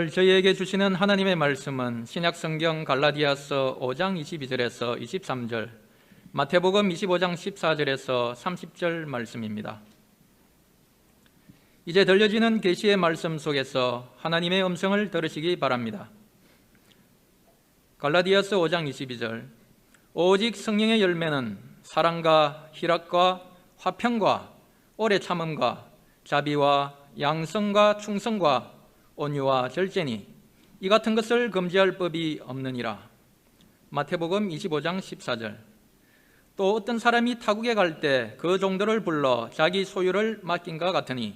저희에게 주시는 하나님의 말씀은 신약성경 갈라디아서 5장 22절에서 23절, 마태복음 25장 14절에서 30절 말씀입니다. 이제 들려지는 계시의 말씀 속에서 하나님의 음성을 들으시기 바랍니다. 갈라디아서 5장 22절, 오직 성령의 열매는 사랑과 희락과 화평과 오래 참음과 자비와 양성과 충성과 온유와 절제니 이 같은 것을 금지할 법이 없느니라. 마태복음 25장 14절. 또 어떤 사람이 타국에 갈 때 그 종들을 불러 자기 소유를 맡긴과 같으니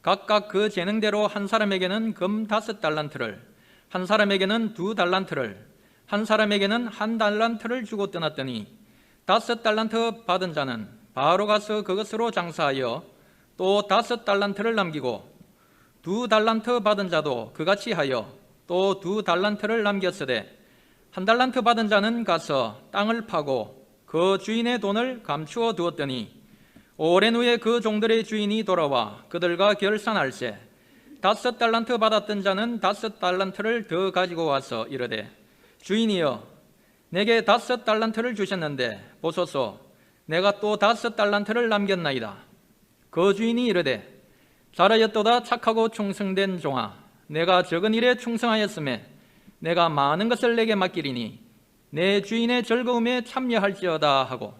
각각 그 재능대로 한 사람에게는 금 5달란트를, 한 사람에게는 2달란트를, 한 사람에게는 1달란트를 주고 떠났더니 5달란트 받은 자는 바로 가서 그것으로 장사하여 또 5달란트를 남기고 2달란트 받은 자도 그같이 하여 또 2달란트를 남겼으되 1달란트 받은 자는 가서 땅을 파고 그 주인의 돈을 감추어 두었더니 오랜 후에 그 종들의 주인이 돌아와 그들과 결산할세 5달란트 받았던 자는 5달란트를 더 가지고 와서 이르되 주인이여 내게 5달란트를 주셨는데 보소서 내가 또 5달란트를 남겼나이다. 그 주인이 이르되 잘하였도다 착하고 충성된 종아, 내가 적은 일에 충성하였음에 내가 많은 것을 내게 맡기리니 내 주인의 즐거움에 참여할지어다 하고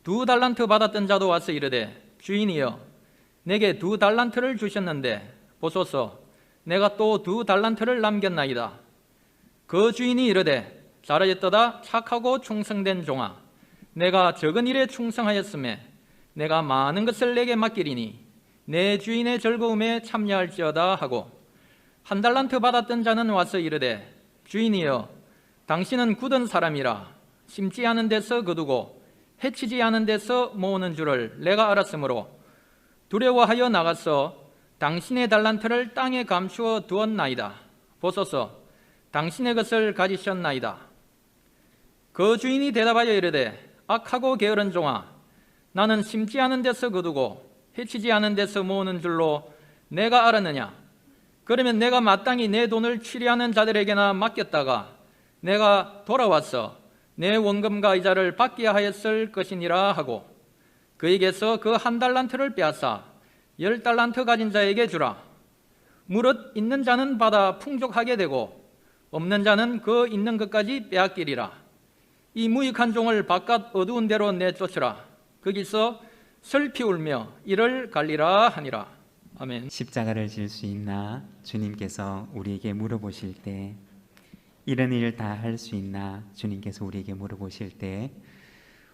2달란트 받았던 자도 와서 이르되 주인이여 내게 2달란트를 주셨는데 보소서 내가 또 2달란트를 남겼나이다. 그 주인이 이르되 잘하였도다 착하고 충성된 종아, 내가 적은 일에 충성하였음에 내가 많은 것을 내게 맡기리니 내 주인의 즐거움에 참여할지어다 하고 1달란트 받았던 자는 와서 이르되 주인이여 당신은 굳은 사람이라 심지 않은 데서 거두고 해치지 않은 데서 모으는 줄을 내가 알았으므로 두려워하여 나가서 당신의 달란트를 땅에 감추어 두었나이다. 보소서 당신의 것을 가지셨나이다. 그 주인이 대답하여 이르되 악하고 게으른 종아, 나는 심지 않은 데서 거두고 해치지 않은 데서 모으는 줄로 내가 알았느냐? 그러면 내가 마땅히 내 돈을 취리하는 자들에게나 맡겼다가 내가 돌아와서 내 원금과 이자를 받게 하였을 것이니라 하고 그에게서 그 1달란트를 빼앗아 10달란트 가진 자에게 주라. 무릇 있는 자는 받아 풍족하게 되고 없는 자는 그 있는 것까지 빼앗기리라. 이 무익한 종을 바깥 어두운 데로 내쫓으라. 거기서 슬피 울며 이를 갈리라 하니라. 아멘. 십자가를 질 수 있나 주님께서 우리에게 물어보실 때, 이런 일 다 할 수 있나 주님께서 우리에게 물어보실 때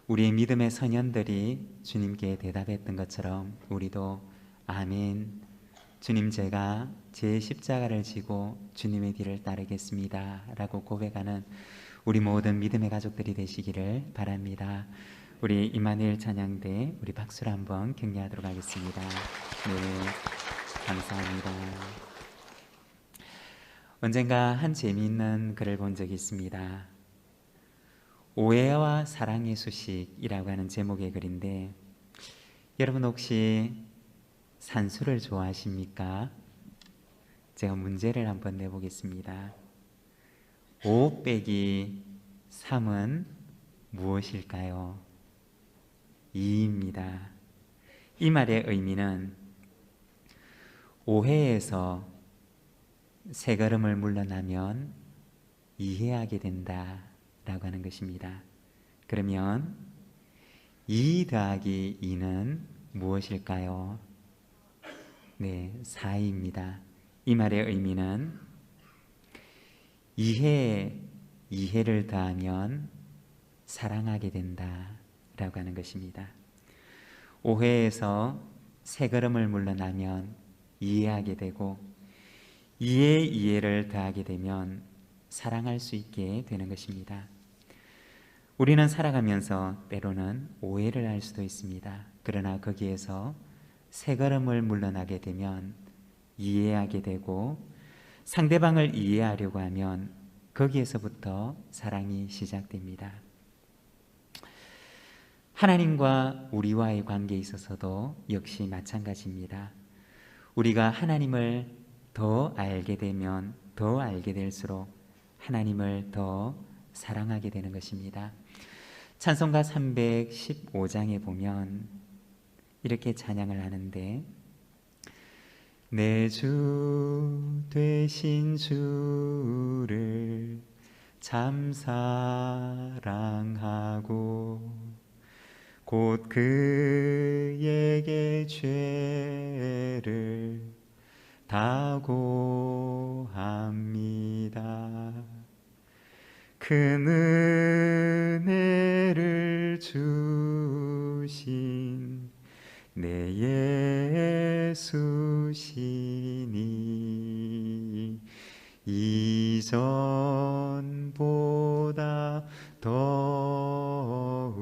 우리의 믿음의 선연들이 주님께 대답했던 것처럼 우리도 아멘, 주님 제가 제 십자가를 지고 주님의 뒤를 따르겠습니다 라고 고백하는 우리 모든 믿음의 가족들이 되시기를 바랍니다. 우리 임마누엘 찬양대 우리 박수로 한번 격려하도록 하겠습니다. 네, 감사합니다. 언젠가 한 재미있는 글을 본 적이 있습니다. 오해와 사랑의 수식이라고 하는 제목의 글인데, 여러분 혹시 산수를 좋아하십니까? 제가 문제를 한번 내보겠습니다. 5 빼기 3은 무엇일까요? 2입니다. 이 말의 의미는 오해에서 세 걸음을 물러나면 이해하게 된다 라고 하는 것입니다. 그러면 2 더하기 2는 무엇일까요? 네, 4입니다. 이 말의 의미는 이해를 더하면 사랑하게 된다 라고 하는 것입니다. 오해에서 세 걸음을 물러나면 이해하게 되고 이해를 더하게 되면 사랑할 수 있게 되는 것입니다. 우리는 살아가면서 때로는 오해를 할 수도 있습니다. 그러나 거기에서 세 걸음을 물러나게 되면 이해하게 되고 상대방을 이해하려고 하면 거기에서부터 사랑이 시작됩니다. 하나님과 우리와의 관계에 있어서도 역시 마찬가지입니다. 우리가 하나님을 더 알게 되면 더 알게 될수록 하나님을 더 사랑하게 되는 것입니다. 찬송가 315장에 보면 이렇게 찬양을 하는데, 내 주 되신 주를 참 사랑하고 곧 그에게 죄를 다 고합니다. 그 은혜를 주신 내 예수시니 이전보다 더욱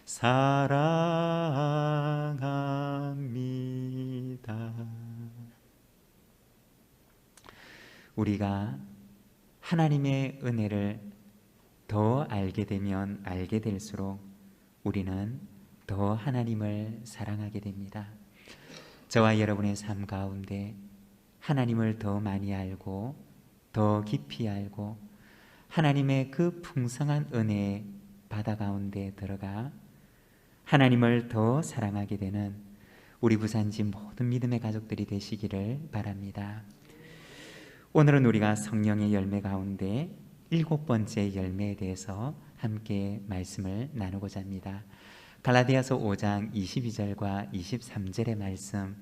사랑합니다. 우리가 하나님의 은혜를 더 알게 되면 알게 될수록 우리는 더 하나님을 사랑하게 됩니다. 저와 여러분의 삶 가운데 하나님을 더 많이 알고 더 깊이 알고 하나님의 그 풍성한 은혜의 바다 가운데 들어가 하나님을 더 사랑하게 되는 우리 부산지 모든 믿음의 가족들이 되시기를 바랍니다. 오늘은 우리가 성령의 열매 가운데 7번째 열매에 대해서 함께 말씀을 나누고자 합니다. 갈라디아서 5장 22절과 23절의 말씀,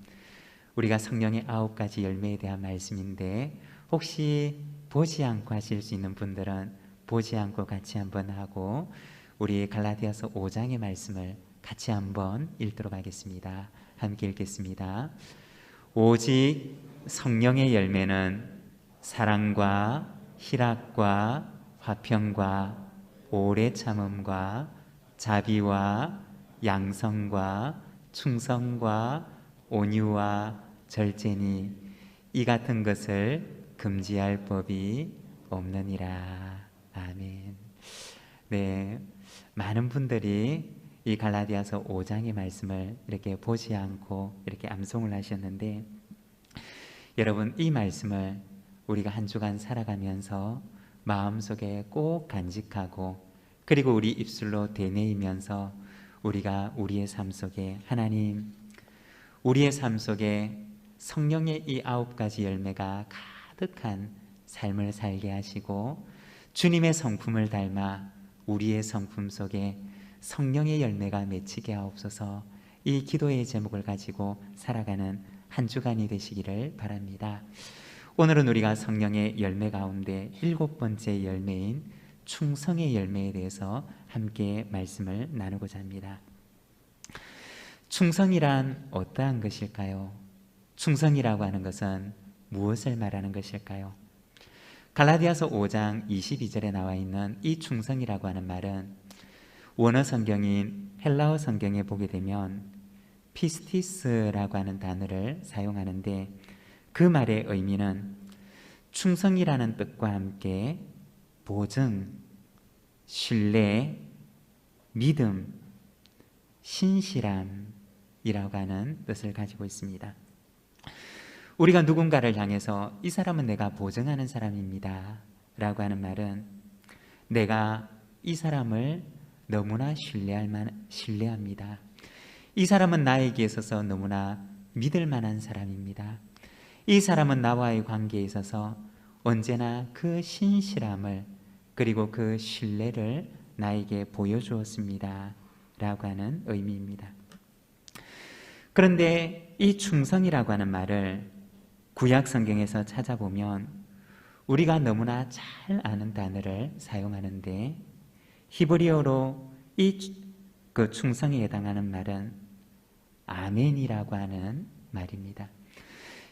우리가 성령의 9가지 열매에 대한 말씀인데, 혹시 보지 않고 하실 수 있는 분들은 보지 않고 같이 한번 하고 우리 갈라디아서 5장의 말씀을 같이 한번 읽도록 하겠습니다. 함께 읽겠습니다. 오직 성령의 열매는 사랑과 희락과 화평과 오래 참음과 자비와 양성과 충성과 온유와 절제니 이 같은 것을 금지할 법이 없느니라. 아멘. 네, 많은 분들이 이 갈라디아서 5장의 말씀을 이렇게 보지 않고 이렇게 암송을 하셨는데, 여러분, 이 말씀을 우리가 한 주간 살아가면서 마음속에 꼭 간직하고, 그리고 우리 입술로 되뇌이면서 우리가 우리의 삶 속에 하나님, 우리의 삶 속에 성령의 이 9가지 열매가 가득한 삶을 살게 하시고 주님의 성품을 닮아 우리의 성품 속에 성령의 열매가 맺히게 하옵소서. 이 기도의 제목을 가지고 살아가는 한 주간이 되시기를 바랍니다. 오늘은 우리가 성령의 열매 가운데 7번째 열매인 충성의 열매에 대해서 함께 말씀을 나누고자 합니다. 충성이란 어떠한 것일까요? 충성이라고 하는 것은 무엇을 말하는 것일까요? 갈라디아서 5장 22절에 나와 있는 이 충성이라고 하는 말은 원어 성경인 헬라어 성경에 보게 되면 피스티스라고 하는 단어를 사용하는데, 그 말의 의미는 충성이라는 뜻과 함께 보증, 신뢰, 믿음, 신실함이라고 하는 뜻을 가지고 있습니다. 우리가 누군가를 향해서 이 사람은 내가 보증하는 사람입니다 라고 하는 말은 내가 이 사람을 너무나 신뢰합니다. 이 사람은 나에게 있어서 너무나 믿을 만한 사람입니다. 이 사람은 나와의 관계에 있어서 언제나 그 신실함을 그리고 그 신뢰를 나에게 보여주었습니다 라고 하는 의미입니다. 그런데 이 충성이라고 하는 말을 구약 성경에서 찾아보면 우리가 너무나 잘 아는 단어를 사용하는데, 히브리어로 그 충성에 해당하는 말은 아멘이라고 하는 말입니다.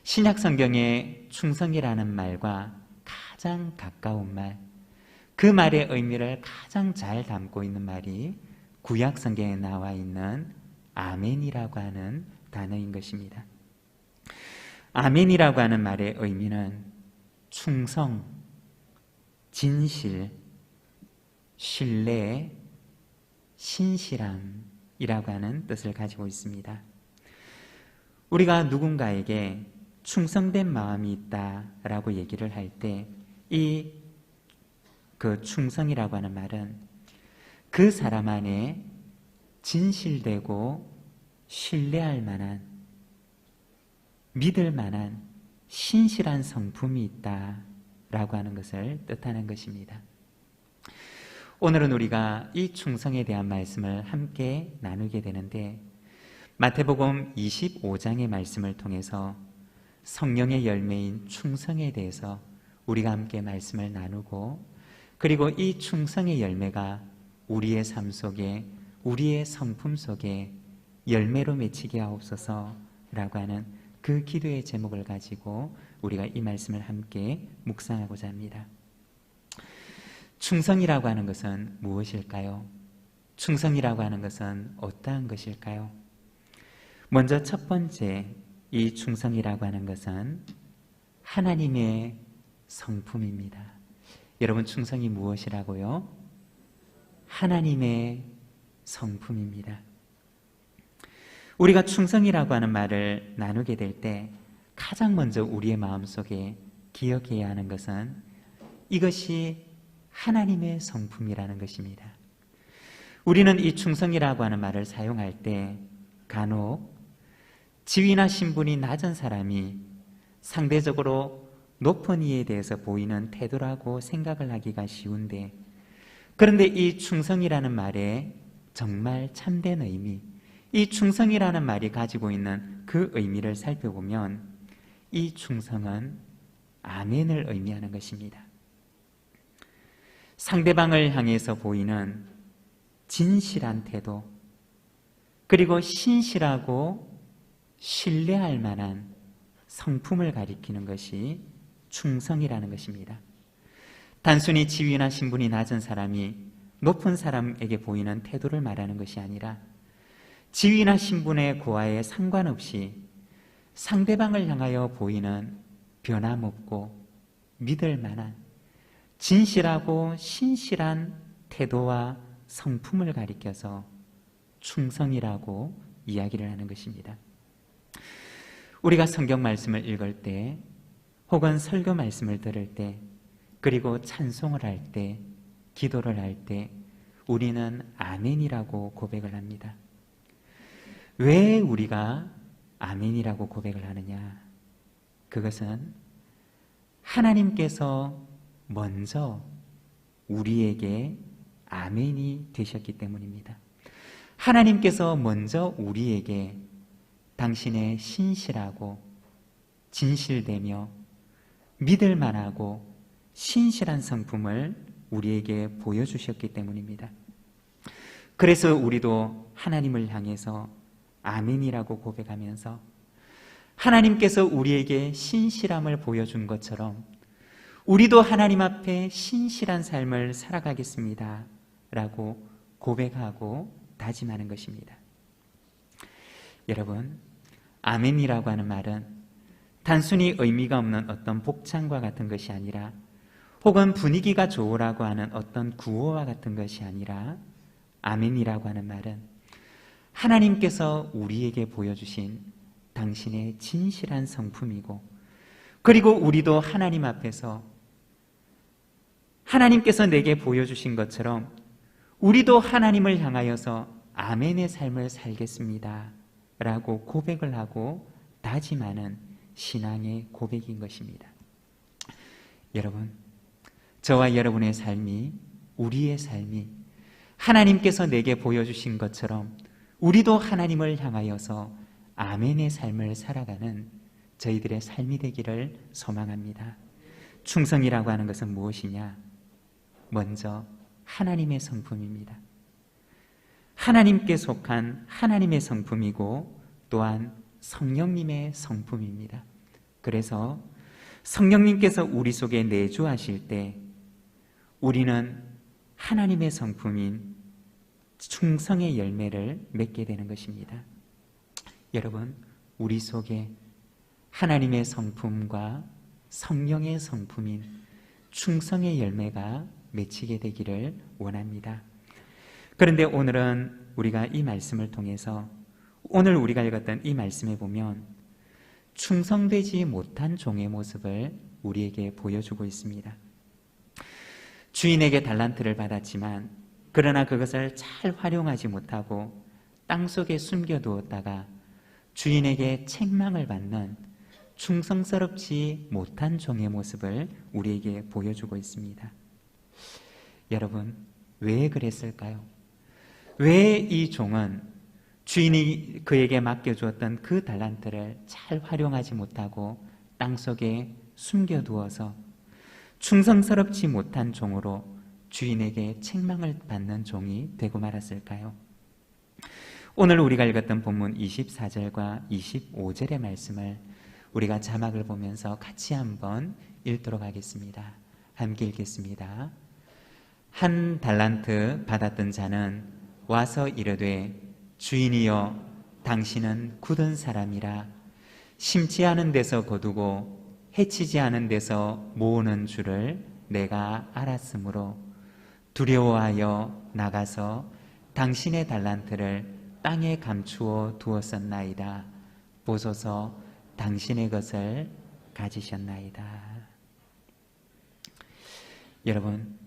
신약 성경의 충성이라는 말과 가장 가까운 말, 그 말의 의미를 가장 잘 담고 있는 말이 구약 성경에 나와 있는 아멘이라고 하는 단어인 것입니다. 아멘이라고 하는 말의 의미는 충성, 진실, 신뢰, 신실함이라고 하는 뜻을 가지고 있습니다. 우리가 누군가에게 충성된 마음이 있다라고 얘기를 할 때 그 충성이라고 하는 말은 그 사람 안에 진실되고 신뢰할 만한, 믿을 만한 신실한 성품이 있다라고 하는 것을 뜻하는 것입니다. 오늘은 우리가 이 충성에 대한 말씀을 함께 나누게 되는데, 마태복음 25장의 말씀을 통해서 성령의 열매인 충성에 대해서 우리가 함께 말씀을 나누고, 그리고 이 충성의 열매가 우리의 삶 속에, 우리의 성품 속에 열매로 맺히게 하옵소서라고 하는 그 기도의 제목을 가지고 우리가 이 말씀을 함께 묵상하고자 합니다. 충성이라고 하는 것은 무엇일까요? 충성이라고 하는 것은 어떠한 것일까요? 먼저 첫 번째, 이 충성이라고 하는 것은 하나님의 성품입니다. 여러분, 충성이 무엇이라고요? 하나님의 성품입니다. 우리가 충성이라고 하는 말을 나누게 될 때 가장 먼저 우리의 마음속에 기억해야 하는 것은 이것이 하나님의 성품이라는 것입니다. 우리는 이 충성이라고 하는 말을 사용할 때 간혹 지위나 신분이 낮은 사람이 상대적으로 높은 이에 대해서 보이는 태도라고 생각을 하기가 쉬운데, 그런데 이 충성이라는 말에 정말 참된 의미, 이 충성이라는 말이 가지고 있는 그 의미를 살펴보면 이 충성은 아멘을 의미하는 것입니다. 상대방을 향해서 보이는 진실한 태도, 그리고 신실하고 신뢰할 만한 성품을 가리키는 것이 충성이라는 것입니다. 단순히 지위나 신분이 낮은 사람이 높은 사람에게 보이는 태도를 말하는 것이 아니라 지위나 신분의 고하에 상관없이 상대방을 향하여 보이는 변함없고 믿을 만한 진실하고 신실한 태도와 성품을 가리켜서 충성이라고 이야기를 하는 것입니다. 우리가 성경 말씀을 읽을 때, 혹은 설교 말씀을 들을 때, 그리고 찬송을 할 때, 기도를 할 때 우리는 아멘이라고 고백을 합니다. 왜 우리가 아멘이라고 고백을 하느냐? 그것은 하나님께서 먼저 우리에게 아멘이 되셨기 때문입니다. 하나님께서 먼저 우리에게 당신의 신실하고 진실되며 믿을 만하고 신실한 성품을 우리에게 보여주셨기 때문입니다. 그래서 우리도 하나님을 향해서 아멘이라고 고백하면서 하나님께서 우리에게 신실함을 보여준 것처럼 우리도 하나님 앞에 신실한 삶을 살아가겠습니다 라고 고백하고 다짐하는 것입니다. 여러분, 아멘이라고 하는 말은 단순히 의미가 없는 어떤 복창과 같은 것이 아니라, 혹은 분위기가 좋으라고 하는 어떤 구호와 같은 것이 아니라, 아멘이라고 하는 말은 하나님께서 우리에게 보여주신 당신의 진실한 성품이고, 그리고 우리도 하나님 앞에서 하나님께서 내게 보여주신 것처럼 우리도 하나님을 향하여서 아멘의 삶을 살겠습니다 라고 고백을 하고 다짐하는 신앙의 고백인 것입니다. 여러분, 저와 여러분의 삶이, 우리의 삶이 하나님께서 내게 보여주신 것처럼 우리도 하나님을 향하여서 아멘의 삶을 살아가는 저희들의 삶이 되기를 소망합니다. 충성이라고 하는 것은 무엇이냐? 먼저 하나님의 성품입니다. 하나님께 속한 하나님의 성품이고, 또한 성령님의 성품입니다. 그래서 성령님께서 우리 속에 내주하실 때 우리는 하나님의 성품인 충성의 열매를 맺게 되는 것입니다. 여러분, 우리 속에 하나님의 성품과 성령의 성품인 충성의 열매가 맺히게 되기를 원합니다. 그런데 오늘은 우리가 이 말씀을 통해서, 오늘 우리가 읽었던 이 말씀에 보면 충성되지 못한 종의 모습을 우리에게 보여주고 있습니다. 주인에게 달란트를 받았지만 그러나 그것을 잘 활용하지 못하고 땅속에 숨겨두었다가 주인에게 책망을 받는 충성스럽지 못한 종의 모습을 우리에게 보여주고 있습니다. 여러분, 왜 그랬을까요? 왜 이 종은 주인이 그에게 맡겨주었던 그 달란트를 잘 활용하지 못하고 땅속에 숨겨두어서 충성스럽지 못한 종으로 주인에게 책망을 받는 종이 되고 말았을까요? 오늘 우리가 읽었던 본문 24절과 25절의 말씀을 우리가 자막을 보면서 같이 한번 읽도록 하겠습니다. 함께 읽겠습니다. 한 달란트 받았던 자는 와서 이르되 주인이여 당신은 굳은 사람이라 심지 않은 데서 거두고 해치지 않은 데서 모으는 줄을 내가 알았으므로 두려워하여 나가서 당신의 달란트를 땅에 감추어 두었었나이다. 보소서 당신의 것을 가지셨나이다. 여러분,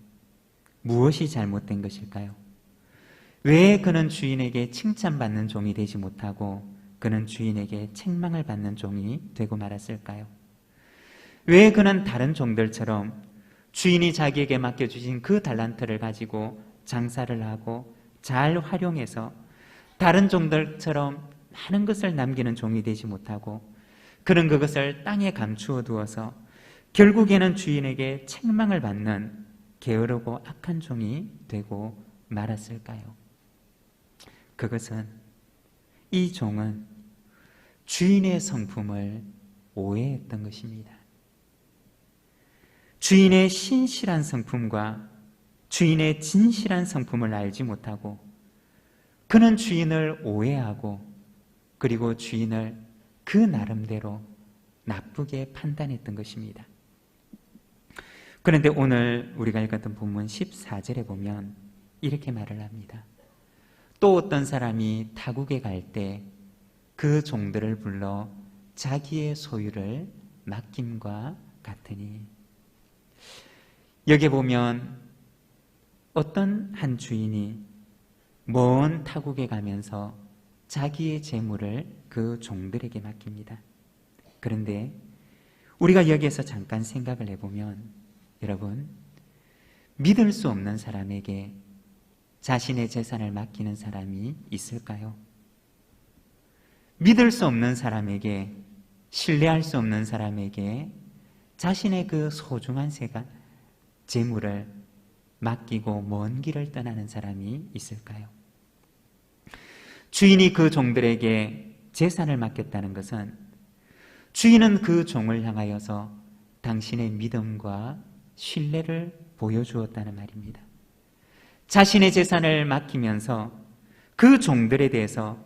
무엇이 잘못된 것일까요? 왜 그는 주인에게 칭찬받는 종이 되지 못하고 그는 주인에게 책망을 받는 종이 되고 말았을까요? 왜 그는 다른 종들처럼 주인이 자기에게 맡겨주신 그 달란트를 가지고 장사를 하고 잘 활용해서 다른 종들처럼 많은 것을 남기는 종이 되지 못하고 그는 그것을 땅에 감추어 두어서 결국에는 주인에게 책망을 받는 게으르고 악한 종이 되고 말았을까요? 그것은 이 종은 주인의 성품을 오해했던 것입니다. 주인의 신실한 성품과 주인의 진실한 성품을 알지 못하고 그는 주인을 오해하고 그리고 주인을 그 나름대로 나쁘게 판단했던 것입니다. 그런데 오늘 우리가 읽었던 본문 14절에 보면 이렇게 말을 합니다. 또 어떤 사람이 타국에 갈 때 그 종들을 불러 자기의 소유를 맡김과 같으니, 여기 보면 어떤 한 주인이 먼 타국에 가면서 자기의 재물을 그 종들에게 맡깁니다. 그런데 우리가 여기에서 잠깐 생각을 해보면 여러분, 믿을 수 없는 사람에게 자신의 재산을 맡기는 사람이 있을까요? 믿을 수 없는 사람에게, 신뢰할 수 없는 사람에게 자신의 그 소중한 재물을 맡기고 먼 길을 떠나는 사람이 있을까요? 주인이 그 종들에게 재산을 맡겼다는 것은 주인은 그 종을 향하여서 당신의 믿음과 신뢰를 보여주었다는 말입니다. 자신의 재산을 맡기면서 그 종들에 대해서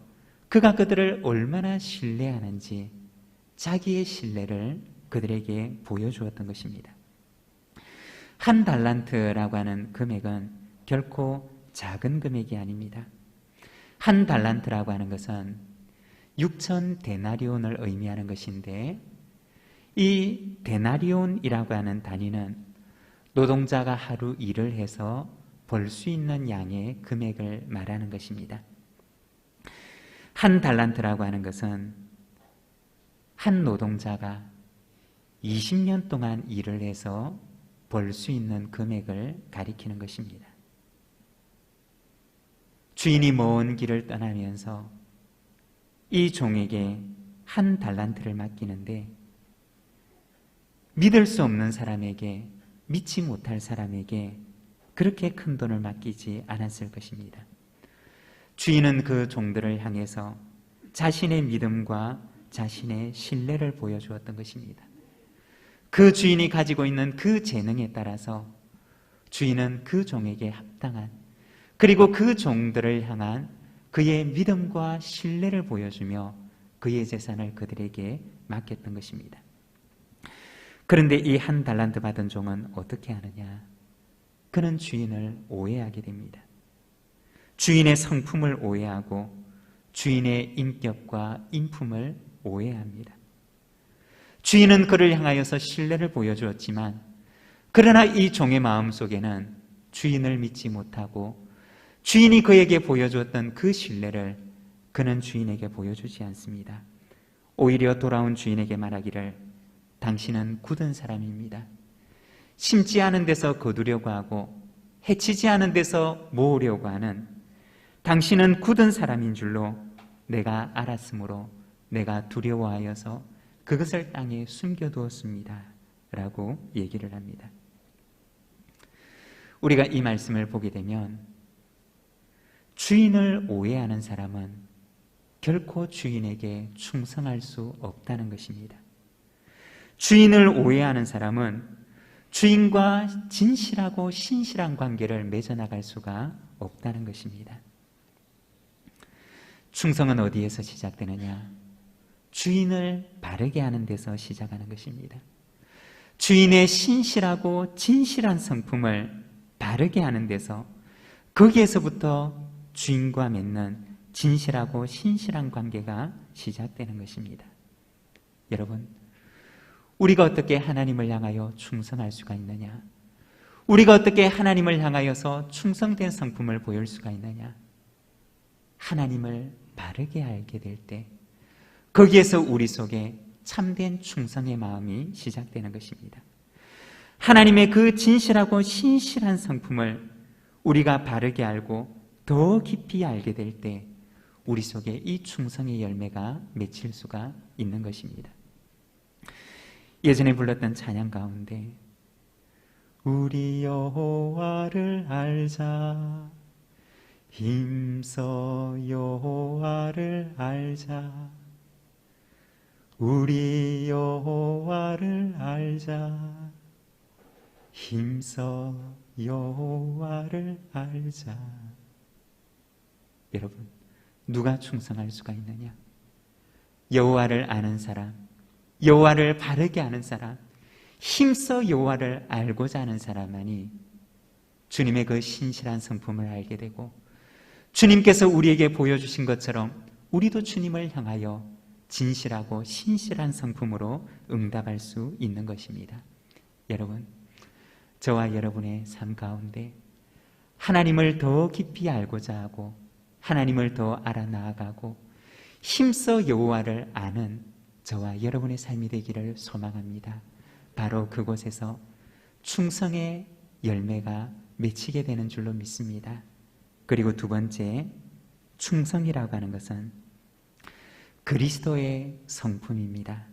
그가 그들을 얼마나 신뢰하는지 자기의 신뢰를 그들에게 보여주었던 것입니다. 한 달란트라고 하는 금액은 결코 작은 금액이 아닙니다. 한 달란트라고 하는 것은 6천 데나리온을 의미하는 것인데, 이 데나리온이라고 하는 단위는 노동자가 하루 일을 해서 벌 수 있는 양의 금액을 말하는 것입니다. 한 달란트라고 하는 것은 한 노동자가 20년 동안 일을 해서 벌 수 있는 금액을 가리키는 것입니다. 주인이 먼 길을 떠나면서 이 종에게 한 달란트를 맡기는데, 믿을 수 없는 사람에게, 믿지 못할 사람에게 그렇게 큰 돈을 맡기지 않았을 것입니다. 주인은 그 종들을 향해서 자신의 믿음과 자신의 신뢰를 보여주었던 것입니다. 그 주인이 가지고 있는 그 재능에 따라서 주인은 그 종에게 합당한, 그리고 그 종들을 향한 그의 믿음과 신뢰를 보여주며 그의 재산을 그들에게 맡겼던 것입니다. 그런데 이 한 달란트 받은 종은 어떻게 하느냐? 그는 주인을 오해하게 됩니다. 주인의 성품을 오해하고 주인의 인격과 인품을 오해합니다. 주인은 그를 향하여서 신뢰를 보여주었지만 그러나 이 종의 마음속에는 주인을 믿지 못하고 주인이 그에게 보여주었던 그 신뢰를 그는 주인에게 보여주지 않습니다. 오히려 돌아온 주인에게 말하기를 당신은 굳은 사람입니다. 심지 않은 데서 거두려고 하고 해치지 않은 데서 모으려고 하는 당신은 굳은 사람인 줄로 내가 알았으므로 내가 두려워하여서 그것을 땅에 숨겨두었습니다. 라고 얘기를 합니다. 우리가 이 말씀을 보게 되면 주인을 오해하는 사람은 결코 주인에게 충성할 수 없다는 것입니다. 주인을 오해하는 사람은 주인과 진실하고 신실한 관계를 맺어나갈 수가 없다는 것입니다. 충성은 어디에서 시작되느냐? 주인을 바르게 하는 데서 시작하는 것입니다. 주인의 신실하고 진실한 성품을 바르게 하는 데서, 거기에서부터 주인과 맺는 진실하고 신실한 관계가 시작되는 것입니다. 여러분, 우리가 어떻게 하나님을 향하여 충성할 수가 있느냐? 우리가 어떻게 하나님을 향하여서 충성된 성품을 보일 수가 있느냐? 하나님을 바르게 알게 될 때, 거기에서 우리 속에 참된 충성의 마음이 시작되는 것입니다. 하나님의 그 진실하고 신실한 성품을 우리가 바르게 알고 더 깊이 알게 될 때 우리 속에 이 충성의 열매가 맺힐 수가 있는 것입니다. 예전에 불렀던 찬양 가운데 우리 여호와를 알자, 힘써 여호와를 알자, 우리 여호와를 알자, 힘써 여호와를 알자. 여러분, 누가 충성할 수가 있느냐? 여호와를 아는 사람, 여호와를 바르게 아는 사람, 힘써 여호와를 알고자 하는 사람만이 주님의 그 신실한 성품을 알게 되고, 주님께서 우리에게 보여주신 것처럼 우리도 주님을 향하여 진실하고 신실한 성품으로 응답할 수 있는 것입니다. 여러분, 저와 여러분의 삶 가운데 하나님을 더 깊이 알고자 하고 하나님을 더 알아 나아가고 힘써 여호와를 아는 저와 여러분의 삶이 되기를 소망합니다. 바로 그곳에서 충성의 열매가 맺히게 되는 줄로 믿습니다. 그리고 두 번째, 충성이라고 하는 것은 그리스도의 성품입니다.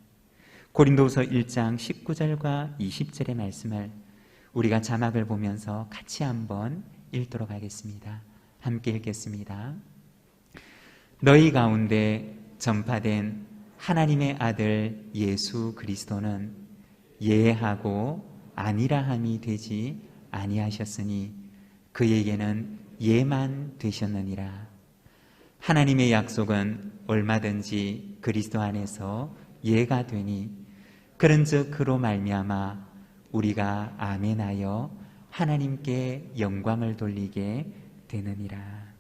고린도후서 1장 19절과 20절의 말씀을 우리가 자막을 보면서 같이 한번 읽도록 하겠습니다. 함께 읽겠습니다. 너희 가운데 전파된 하나님의 아들 예수 그리스도는 예하고 아니라함이 되지 아니하셨으니 그에게는 예만 되셨느니라. 하나님의 약속은 얼마든지 그리스도 안에서 예가 되니 그런즉 그로 말미암아 우리가 아멘하여 하나님께 영광을 돌리게 되느니라.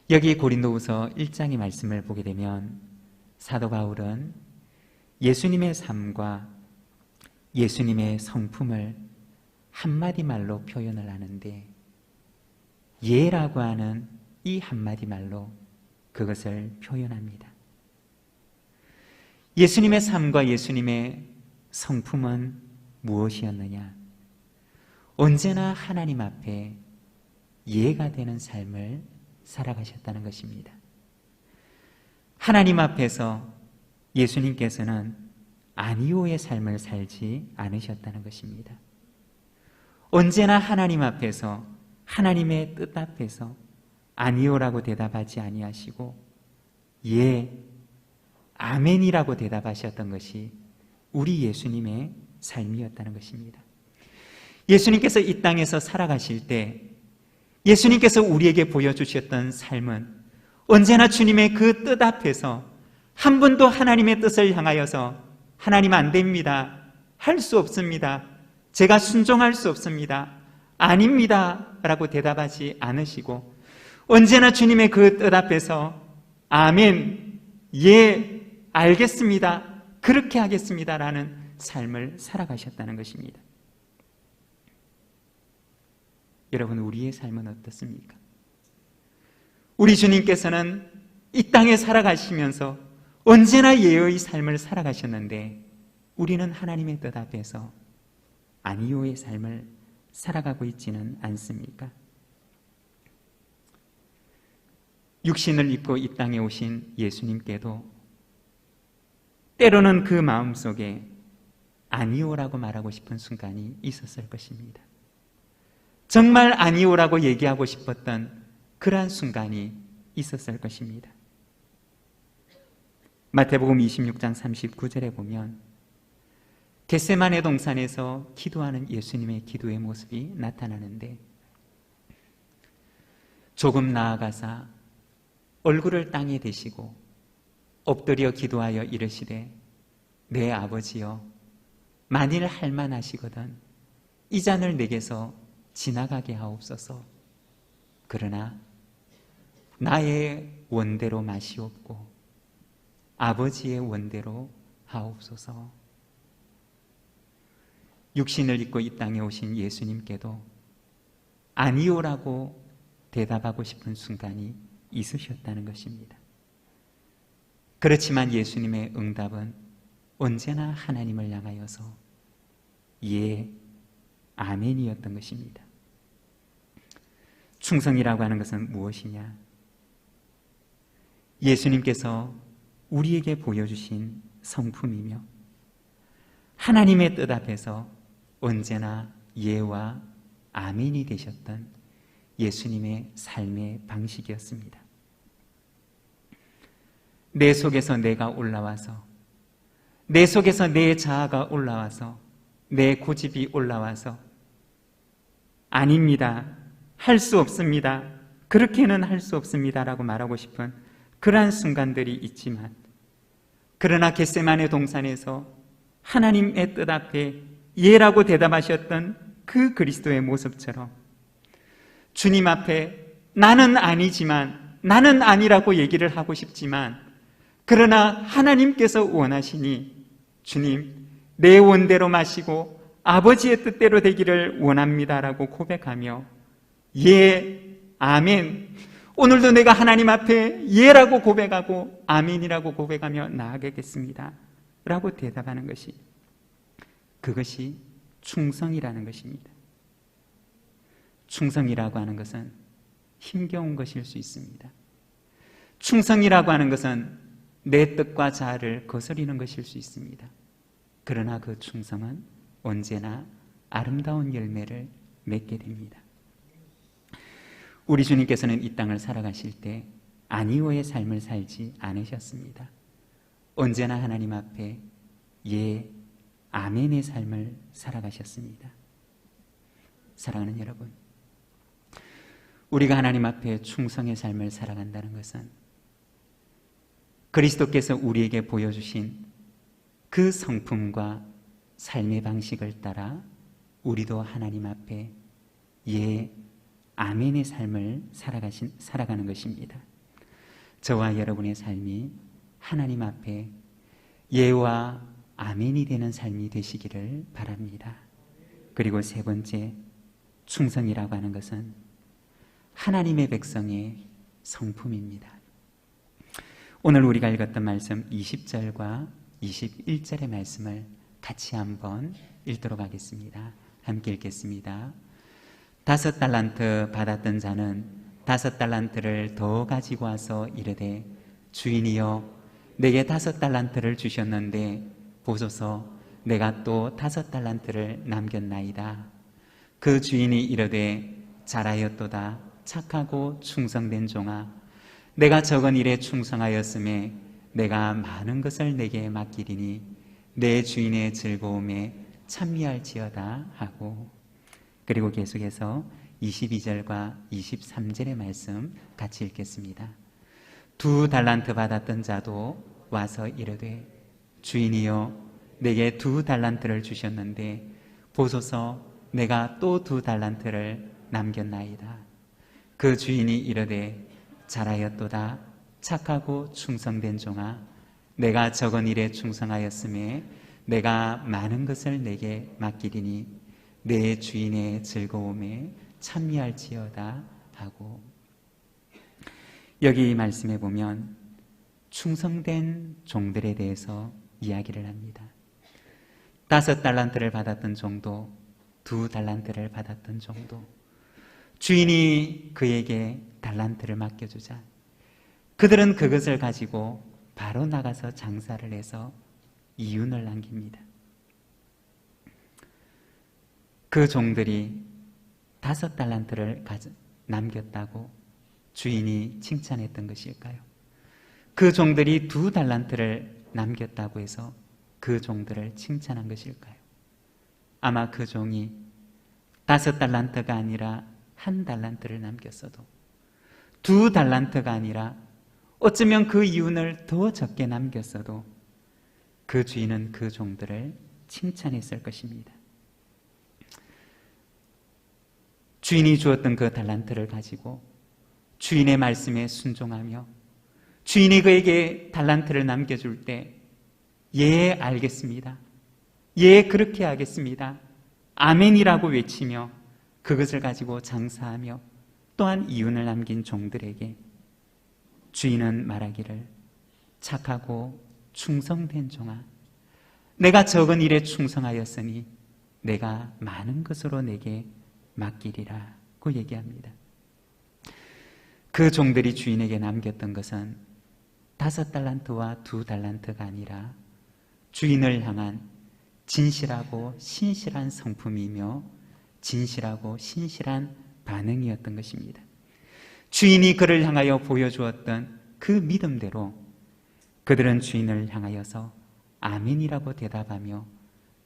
여기 고린도후서 1장의 말씀을 보게 되면 사도 바울은 예수님의 삶과 예수님의 성품을 한마디 말로 표현을 하는데, 예라고 하는 이 한마디 말로 그것을 표현합니다. 예수님의 삶과 예수님의 성품은 무엇이었느냐? 언제나 하나님 앞에 예가 되는 삶을 살아가셨다는 것입니다. 하나님 앞에서 예수님께서는 아니오의 삶을 살지 않으셨다는 것입니다. 언제나 하나님 앞에서, 하나님의 뜻 앞에서 아니오라고 대답하지 아니하시고 예, 아멘이라고 대답하셨던 것이 우리 예수님의 삶이었다는 것입니다. 예수님께서 이 땅에서 살아가실 때 예수님께서 우리에게 보여주셨던 삶은 언제나 주님의 그 뜻 앞에서 한 번도 하나님의 뜻을 향하여서 하나님 안 됩니다, 할 수 없습니다, 제가 순종할 수 없습니다, 아닙니다 라고 대답하지 않으시고 언제나 주님의 그 뜻 앞에서 아멘, 예, 알겠습니다, 그렇게 하겠습니다라는 삶을 살아가셨다는 것입니다. 여러분, 우리의 삶은 어떻습니까? 우리 주님께서는 이 땅에 살아가시면서 언제나 예의 삶을 살아가셨는데 우리는 하나님의 뜻 앞에서 아니요의 삶을 살아가고 있지는 않습니까? 육신을 입고 이 땅에 오신 예수님께도 때로는 그 마음속에 아니요라고 말하고 싶은 순간이 있었을 것입니다. 정말 아니요라고 얘기하고 싶었던 그러한 순간이 있었을 것입니다. 마태복음 26장 39절에 보면 겟세마네 동산에서 기도하는 예수님의 기도의 모습이 나타나는데 조금 나아가사 얼굴을 땅에 대시고 엎드려 기도하여 이르시되 내 아버지여 만일 할만하시거든 이 잔을 내게서 지나가게 하옵소서. 그러나 나의 원대로 마시옵고 아버지의 원대로 하옵소서. 육신을 입고 이 땅에 오신 예수님께도 아니오라고 대답하고 싶은 순간이 있으셨다는 것입니다. 그렇지만 예수님의 응답은 언제나 하나님을 향하여서 예, 아멘이었던 것입니다. 충성이라고 하는 것은 무엇이냐? 예수님께서 우리에게 보여주신 성품이며 하나님의 뜻 앞에서 언제나 예와 아멘이 되셨던 예수님의 삶의 방식이었습니다. 내 속에서 내가 올라와서 내 속에서 내 자아가 올라와서 내 고집이 올라와서 아닙니다. 할 수 없습니다. 그렇게는 할 수 없습니다라고 말하고 싶은 그러한 순간들이 있지만 그러나 겟세마네 동산에서 하나님의 뜻 앞에 예라고 대답하셨던 그 그리스도의 모습처럼 주님 앞에 나는 아니지만 나는 아니라고 얘기를 하고 싶지만 그러나 하나님께서 원하시니 주님 내 원대로 마시고 아버지의 뜻대로 되기를 원합니다라고 고백하며 예, 아멘. 오늘도 내가 하나님 앞에 예라고 고백하고 아멘이라고 고백하며 나아가겠습니다 라고 대답하는 것이 그것이 충성이라는 것입니다. 충성이라고 하는 것은 힘겨운 것일 수 있습니다. 충성이라고 하는 것은 내 뜻과 자아를 거스리는 것일 수 있습니다. 그러나 그 충성은 언제나 아름다운 열매를 맺게 됩니다. 우리 주님께서는 이 땅을 살아가실 때 아니오의 삶을 살지 않으셨습니다. 언제나 하나님 앞에 예, 아멘의 삶을 살아가셨습니다. 사랑하는 여러분, 우리가 하나님 앞에 충성의 삶을 살아간다는 것은 그리스도께서 우리에게 보여주신 그 성품과 삶의 방식을 따라 우리도 하나님 앞에 예, 아멘의 삶을 살아가는 것입니다. 저와 여러분의 삶이 하나님 앞에 예와 아멘이 되는 삶이 되시기를 바랍니다. 그리고 세 번째, 충성이라고 하는 것은 하나님의 백성의 성품입니다. 오늘 우리가 읽었던 말씀 20절과 21절의 말씀을 같이 한번 읽도록 하겠습니다. 함께 읽겠습니다. 5달란트 받았던 자는 5달란트를 더 가지고 와서 이르되 주인이여 내게 5달란트를 주셨는데 보소서 내가 또 5달란트를 남겼나이다. 그 주인이 이르되 잘하였도다 착하고 충성된 종아 내가 적은 일에 충성하였음에 내가 많은 것을 내게 맡기리니 내 주인의 즐거움에 참여할지어다 하고 그리고 계속해서 22절과 23절의 말씀 같이 읽겠습니다. 2달란트 받았던 자도 와서 이르되 주인이여 내게 2달란트를 주셨는데 보소서 내가 또 2달란트를 남겼나이다. 그 주인이 이르되 잘하였도다 착하고 충성된 종아 내가 적은 일에 충성하였음에 내가 많은 것을 내게 맡기리니 내 주인의 즐거움에 참여할지어다 하고, 여기 말씀해 보면 충성된 종들에 대해서 이야기를 합니다. 5달란트를 받았던 종도, 2달란트를 받았던 종도, 주인이 그에게 달란트를 맡겨주자 그들은 그것을 가지고 바로 나가서 장사를 해서 이윤을 남깁니다. 그 종들이 5달란트를 남겼다고 주인이 칭찬했던 것일까요? 그 종들이 2달란트를 남겼다고 해서 그 종들을 칭찬한 것일까요? 아마 그 종이 5달란트가 아니라 1달란트를 남겼어도, 2달란트가 아니라 어쩌면 그 이윤을 더 적게 남겼어도 그 주인은 그 종들을 칭찬했을 것입니다. 주인이 주었던 그 달란트를 가지고 주인의 말씀에 순종하며 주인이 그에게 달란트를 남겨줄 때, 예, 알겠습니다, 예, 그렇게 하겠습니다, 아멘이라고 외치며 그것을 가지고 장사하며 또한 이윤을 남긴 종들에게 주인은 말하기를, 착하고 충성된 종아, 내가 적은 일에 충성하였으니 내가 많은 것으로 내게 맡기리라고 얘기합니다. 그 종들이 주인에게 남겼던 것은 5달란트와 2달란트가 아니라 주인을 향한 진실하고 신실한 성품이며 진실하고 신실한 반응이었던 것입니다. 주인이 그를 향하여 보여주었던 그 믿음대로 그들은 주인을 향하여서 아멘이라고 대답하며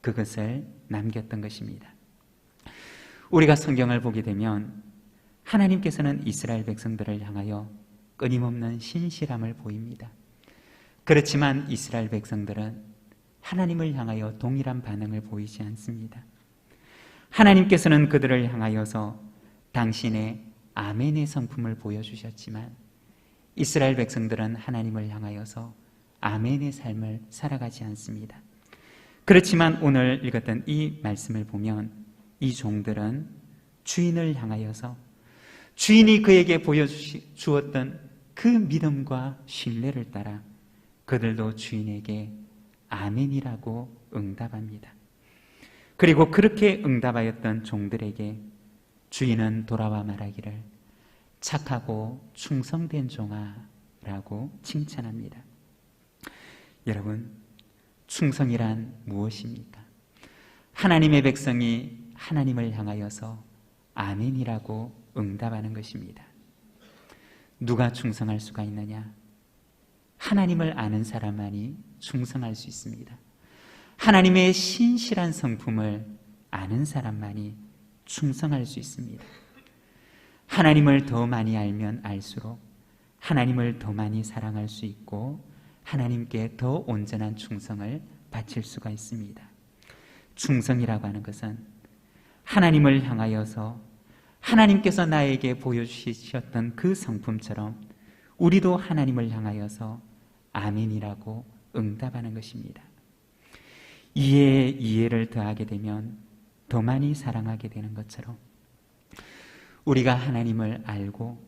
그것을 남겼던 것입니다. 우리가 성경을 보게 되면 하나님께서는 이스라엘 백성들을 향하여 끊임없는 신실함을 보입니다. 그렇지만 이스라엘 백성들은 하나님을 향하여 동일한 반응을 보이지 않습니다. 하나님께서는 그들을 향하여서 당신의 아멘의 성품을 보여주셨지만 이스라엘 백성들은 하나님을 향하여서 아멘의 삶을 살아가지 않습니다. 그렇지만 오늘 읽었던 이 말씀을 보면 이 종들은 주인을 향하여서 주인이 그에게 보여주었던 그 믿음과 신뢰를 따라 그들도 주인에게 아멘이라고 응답합니다. 그리고 그렇게 응답하였던 종들에게 주인은 돌아와 말하기를, 착하고 충성된 종아 라고 칭찬합니다. 여러분, 충성이란 무엇입니까? 하나님의 백성이 하나님을 향하여서 아멘이라고 응답하는 것입니다. 누가 충성할 수가 있느냐? 하나님을 아는 사람만이 충성할 수 있습니다. 하나님의 신실한 성품을 아는 사람만이 충성할 수 있습니다. 하나님을 더 많이 알면 알수록 하나님을 더 많이 사랑할 수 있고 하나님께 더 온전한 충성을 바칠 수가 있습니다. 충성이라고 하는 것은 하나님을 향하여서 하나님께서 나에게 보여주셨던 그 성품처럼 우리도 하나님을 향하여서 아멘이라고 응답하는 것입니다. 이해에 이해를 더하게 되면 더 많이 사랑하게 되는 것처럼 우리가 하나님을 알고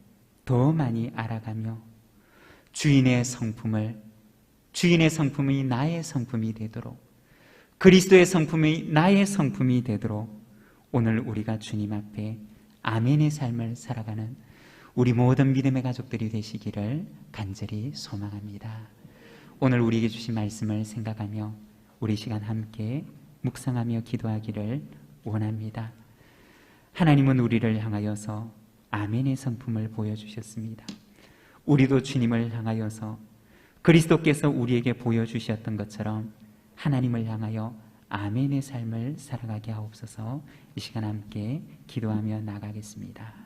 더 많이 알아가며 주인의 성품이 나의 성품이 되도록, 그리스도의 성품이 나의 성품이 되도록 오늘 우리가 주님 앞에 아멘의 삶을 살아가는 우리 모든 믿음의 가족들이 되시기를 간절히 소망합니다. 오늘 우리에게 주신 말씀을 생각하며 우리 시간 함께 묵상하며 기도하기를 원합니다. 하나님은 우리를 향하여서 아멘의 성품을 보여주셨습니다. 우리도 주님을 향하여서 그리스도께서 우리에게 보여주셨던 것처럼 하나님을 향하여 아멘의 삶을 살아가게 하옵소서. 이 시간 함께 기도하며 나가겠습니다.